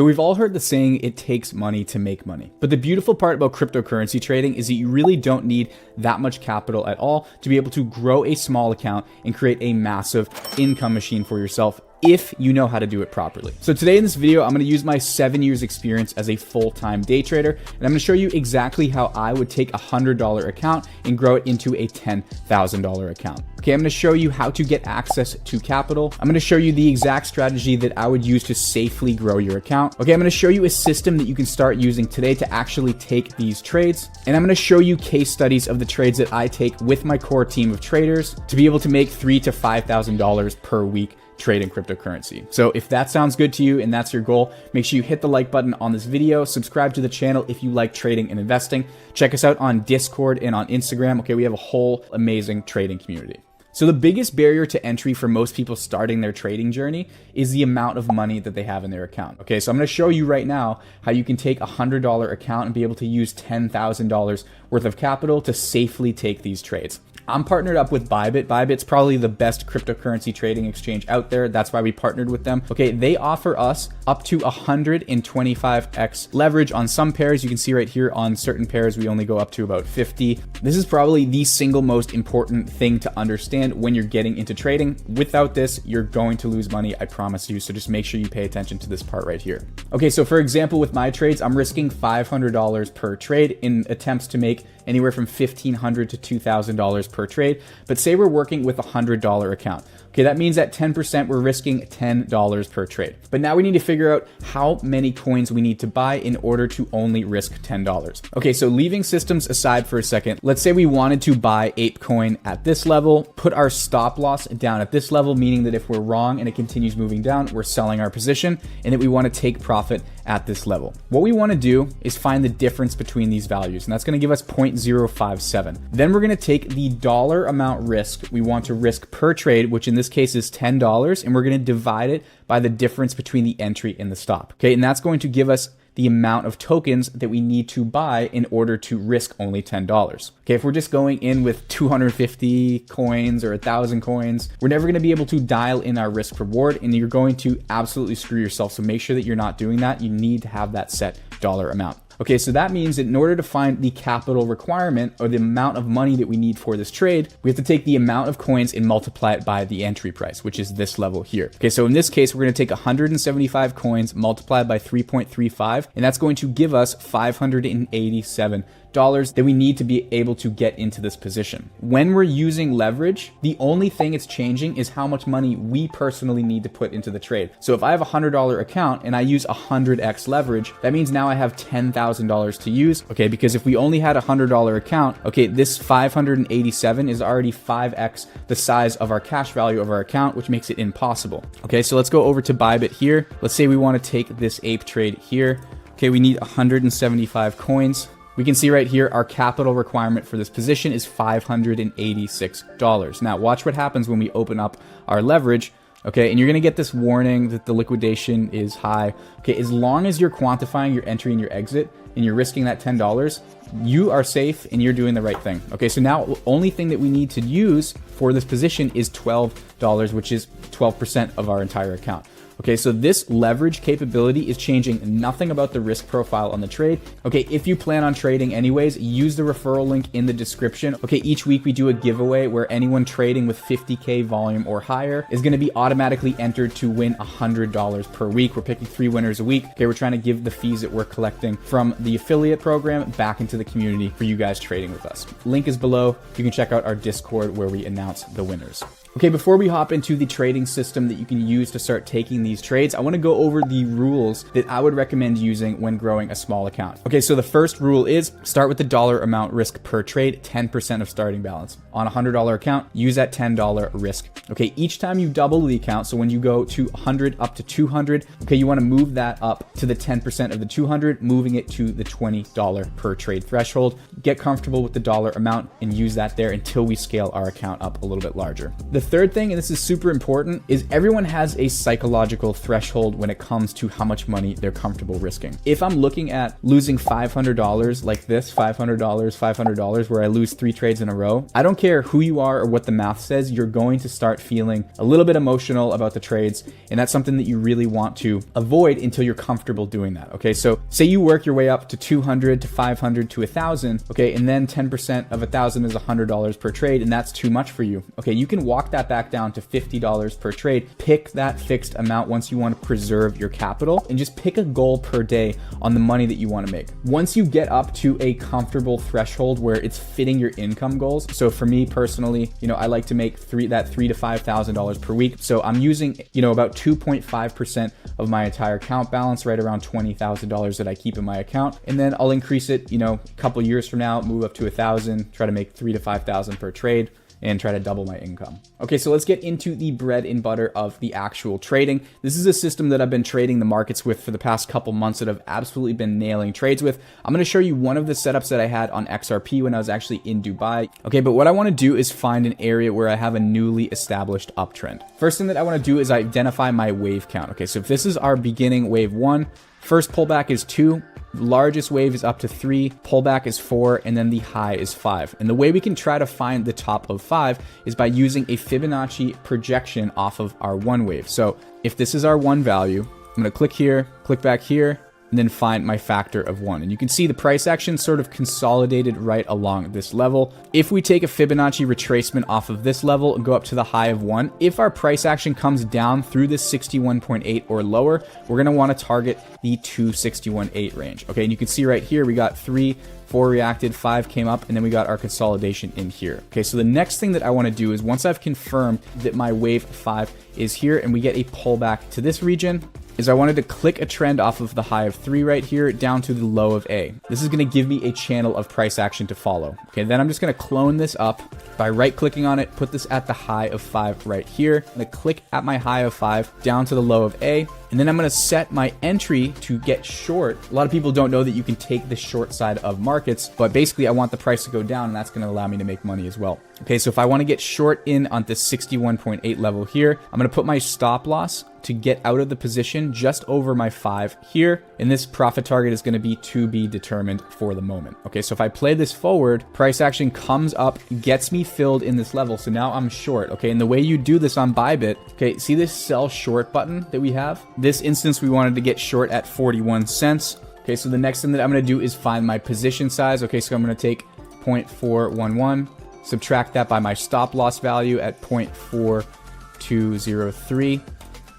So we've all heard the saying, it takes money to make money. But the beautiful part about cryptocurrency trading is that you really don't need that much capital at all to be able to grow a small account and create a massive income machine for yourself if you know how to do it properly. So today in this video, I'm gonna use my 7 years experience as a full-time day trader, and I'm gonna show you exactly how I would take a $100 account and grow it into a $10,000 account. Okay, I'm gonna show you how to get access to capital. I'm gonna show you the exact strategy that I would use to safely grow your account. Okay, I'm gonna show you a system that you can start using today to actually take these trades. And I'm gonna show you case studies of the trades that I take with my core team of traders to be able to make $3,000 to $5,000 per week trading cryptocurrency. So if that sounds good to you and that's your goal, make sure you hit the like button on this video, subscribe to the channel if you like trading and investing. Check us out on Discord and on Instagram. Okay, we have a whole amazing trading community. So the biggest barrier to entry for most people starting their trading journey is the amount of money that they have in their account. Okay, so I'm gonna show you right now how you can take a $100 account and be able to use $10,000 worth of capital to safely take these trades. I'm partnered up with Bybit. Bybit's probably the best cryptocurrency trading exchange out there. That's why we partnered with them. Okay, they offer us up to 125x leverage on some pairs. You can see right here on certain pairs, we only go up to about 50. This is probably the single most important thing to understand when you're getting into trading. Without this, you're going to lose money, I promise you. So just make sure you pay attention to this part right here. Okay, so for example, with my trades, I'm risking $500 per trade in attempts to make anywhere from $1,500 to $2,000 per trade. But say we're working with a $100 account. Okay, that means at 10%, we're risking $10 per trade. But now we need to figure out how many coins we need to buy in order to only risk $10. Okay, so leaving systems aside for a second, let's say we wanted to buy ApeCoin at this level, put our stop loss down at this level, meaning that if we're wrong and it continues moving down, we're selling our position, and that we want to take profit at this level. What we want to do is find the difference between these values, and that's going to give us 0.057. Then we're going to take the dollar amount risk we want to risk per trade, which in this case is $10, and we're going to divide it by the difference between the entry and the stop. Okay, and that's going to give us the amount of tokens that we need to buy in order to risk only $10. Okay, if we're just going in with 250 coins or 1,000 coins, we're never going to be able to dial in our risk reward, and you're going to absolutely screw yourself. So make sure that you're not doing that. You need to have that set dollar amount. Okay, so that means that in order to find the capital requirement or the amount of money that we need for this trade, we have to take the amount of coins and multiply it by the entry price, which is this level here. Okay, so in this case, we're going to take 175 coins multiplied by 3.35, and that's going to give us $587 that we need to be able to get into this position. When we're using leverage, the only thing it's changing is how much money we personally need to put into the trade. So if I have a $100 account and I use 100x leverage, that means now I have $10,000 to use. Okay, because if we only had a $100 account, okay, this 587 is already 5x the size of our cash value of our account, which makes it impossible. Okay, so let's go over to Bybit here. Let's say we want to take this ape trade here. Okay, we need 175 coins. We can see right here, our capital requirement for this position is $586. Now watch what happens when we open up our leverage. Okay, and you're gonna get this warning that the liquidation is high. Okay, as long as you're quantifying your entry and your exit and you're risking that $10, you are safe and you're doing the right thing. Okay, so now the only thing that we need to use for this position is $12, which is 12% of our entire account. Okay, so this leverage capability is changing nothing about the risk profile on the trade. Okay, if you plan on trading anyways, use the referral link in the description. Okay, each week we do a giveaway where anyone trading with 50K volume or higher is gonna be automatically entered to win $100 per week. We're picking 3 winners a week. Okay, we're trying to give the fees that we're collecting from the affiliate program back into the community for you guys trading with us. Link is below. You can check out our Discord where we announce the winners. Okay, before we hop into the trading system that you can use to start taking these trades, I want to go over the rules that I would recommend using when growing a small account. Okay, so the first rule is start with the dollar amount risk per trade, 10% of starting balance. On a $100 account, use that $10 risk. Okay, each time you double the account, so when you go to 100 up to 200, okay, you want to move that up to the 10% of the 200, moving it to the $20 per trade threshold. Get comfortable with the dollar amount and use that there until we scale our account up a little bit larger. The The third thing, and this is super important, is everyone has a psychological threshold when it comes to how much money they're comfortable risking. If I'm looking at losing $500 like this, $500, where I lose 3 trades in a row, I don't care who you are or what the math says, you're going to start feeling a little bit emotional about the trades. And that's something that you really want to avoid until you're comfortable doing that. Okay, so say you work your way up to 200 to 500 to 1,000. Okay, and then 10% of 1,000 is $100 per trade, and that's too much for you. Okay, you can walk that back down to $50 per trade. Pick that fixed amount once you want to preserve your capital, and just pick a goal per day on the money that you want to make. Once you get up to a comfortable threshold where it's fitting your income goals. So for me personally, I like to make $3,000 to $5,000 per week. So I'm using, about 2.5% of my entire account balance, right around $20,000 that I keep in my account. And then I'll increase it, a couple years from now, move up to 1,000, try to make 3,000 to 5,000 per trade, and try to double my income. Okay, so let's get into the bread and butter of the actual trading. This is a system that I've been trading the markets with for the past couple months that I've absolutely been nailing trades with. I'm gonna show you one of the setups that I had on XRP when I was actually in Dubai. Okay, but what I wanna do is find an area where I have a newly established uptrend. First thing that I wanna do is identify my wave count. Okay, so if this is our beginning wave 1, first pullback is 2, largest wave is up to 3, pullback is 4, and then the high is 5. And the way we can try to find the top of 5 is by using a Fibonacci projection off of our 1 wave. So if this is our 1 value, I'm gonna click here, click back here, and then find my factor of 1. And you can see the price action sort of consolidated right along this level. If we take a Fibonacci retracement off of this level and go up to the high of 1, if our price action comes down through this 61.8 or lower, we're gonna wanna target the 261.8 range. Okay, and you can see right here, we got 3, 4 reacted, 5 came up, and then we got our consolidation in here. Okay, so the next thing that I wanna do is once I've confirmed that my wave 5 is here and we get a pullback to this region, is I wanted to click a trend off of the high of 3 right here down to the low of A. This is gonna give me a channel of price action to follow. Okay, then I'm just gonna clone this up by right clicking on it, put this at the high of 5 right here. I'm gonna click at my high of 5 down to the low of A, and then I'm gonna set my entry to get short. A lot of people don't know that you can take the short side of markets, but basically I want the price to go down, and that's gonna allow me to make money as well. Okay, so if I wanna get short in on this 61.8 level here, I'm gonna put my stop loss to get out of the position just over my 5 here, and this profit target is going to be determined for the moment. Okay, so if I play this forward, price action comes up, gets me filled in this level, so now I'm short. Okay, and the way you do this on Bybit, okay, see this sell short button that we have? This instance we wanted to get short at 41 cents. Okay, so the next thing that I'm going to do is find my position size. Okay, so I'm going to take 0.411, subtract that by my stop loss value at 0.4203.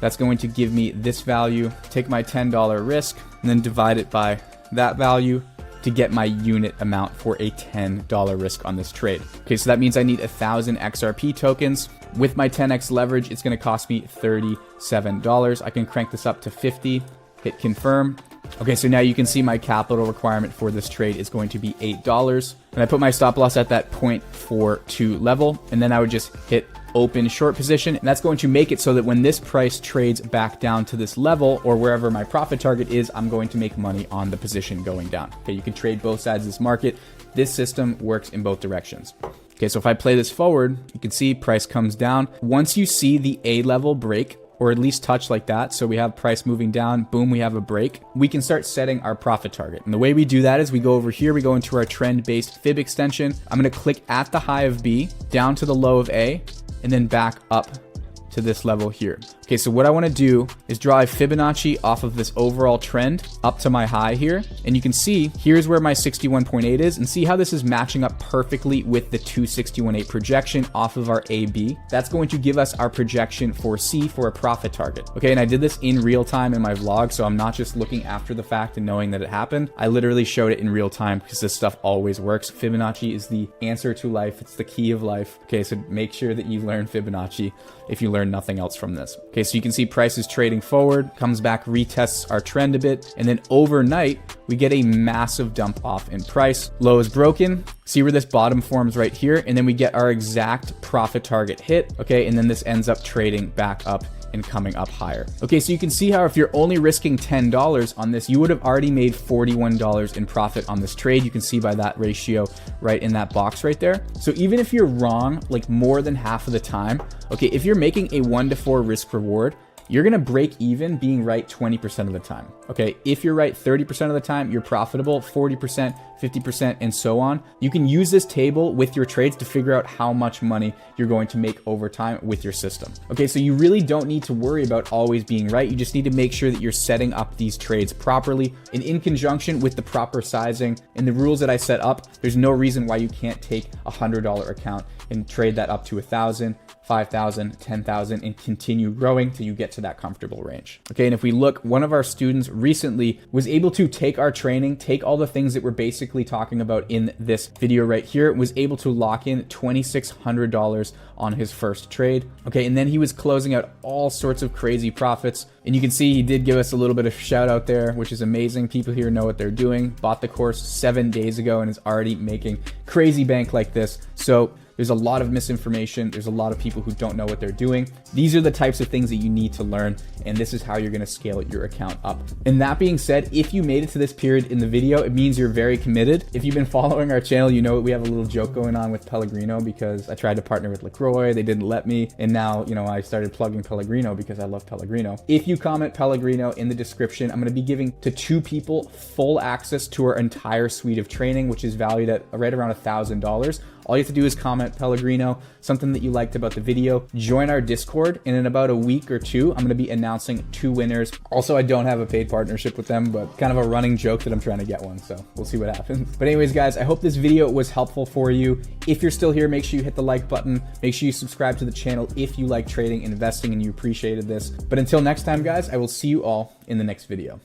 That's going to give me this value, take my $10 risk, and then divide it by that value to get my unit amount for a $10 risk on this trade. Okay, so that means I need 1,000 XRP tokens. With my 10x leverage, it's gonna cost me $37. I can crank this up to 50, hit confirm. Okay, so now you can see my capital requirement for this trade is going to be $8. And I put my stop loss at that 0.42 level, and then I would just hit open short position, and that's going to make it so that when this price trades back down to this level or wherever my profit target is, I'm going to make money on the position going down. Okay, you can trade both sides of this market. This system works in both directions. Okay, so if I play this forward, you can see price comes down. Once you see the A level break, or at least touch like that, so we have price moving down, boom, we have a break, we can start setting our profit target. And the way we do that is we go over here, we go into our trend-based fib extension. I'm gonna click at the high of B, down to the low of A, and then back up to this level here. Okay, so what I want to do is draw a Fibonacci off of this overall trend up to my high here. And you can see here's where my 61.8 is, and see how this is matching up perfectly with the 261.8 projection off of our AB. That's going to give us our projection for C for a profit target. Okay, and I did this in real time in my vlog, so I'm not just looking after the fact and knowing that it happened. I literally showed it in real time because this stuff always works. Fibonacci is the answer to life. It's the key of life. Okay, so make sure that you learn Fibonacci if you learn nothing else from this. Okay, so you can see price is trading forward, comes back, retests our trend a bit, and then overnight, we get a massive dump off in price. Low is broken. See where this bottom forms right here, and then we get our exact profit target hit, okay, and then this ends up trading back up and coming up higher. Okay, so you can see how if you're only risking $10 on this, you would have already made $41 in profit on this trade. You can see by that ratio right in that box right there. So even if you're wrong, like more than half of the time, okay, if you're making a 1-to-4 risk reward, you're gonna break even being right 20% of the time. Okay, if you're right 30% of the time, you're profitable, 40%, 50%, and so on. You can use this table with your trades to figure out how much money you're going to make over time with your system. Okay, so you really don't need to worry about always being right. You just need to make sure that you're setting up these trades properly and in conjunction with the proper sizing and the rules that I set up. There's no reason why you can't take a $100 account and trade that up to 1,000, 5,000, 10,000, and continue growing till you get to that comfortable range. Okay, and if we look, one of our students recently was able to take our training, take all the things that we're basically talking about in this video right here, was able to lock in $2,600 on his first trade. Okay, and then he was closing out all sorts of crazy profits. And you can see he did give us a little bit of shout out there, which is amazing. People here know what they're doing. Bought the course 7 days ago and is already making crazy bank like this. So there's a lot of misinformation. There's a lot of people who don't know what they're doing. These are the types of things that you need to learn, and this is how you're gonna scale your account up. And that being said, if you made it to this period in the video, it means you're very committed. If you've been following our channel, you know we have a little joke going on with Pellegrino because I tried to partner with LaCroix, they didn't let me, and now, you know, I started plugging Pellegrino because I love Pellegrino. If you comment Pellegrino in the description, I'm gonna be giving to 2 people full access to our entire suite of training, which is valued at right around $1,000. All you have to do is comment Pellegrino, something that you liked about the video, join our Discord, and in about a week or 2, I'm gonna be announcing 2 winners. Also, I don't have a paid partnership with them, but kind of a running joke that I'm trying to get one, so we'll see what happens. But anyways, guys, I hope this video was helpful for you. If you're still here, make sure you hit the like button. Make sure you subscribe to the channel if you like trading and investing and you appreciated this. But until next time, guys, I will see you all in the next video.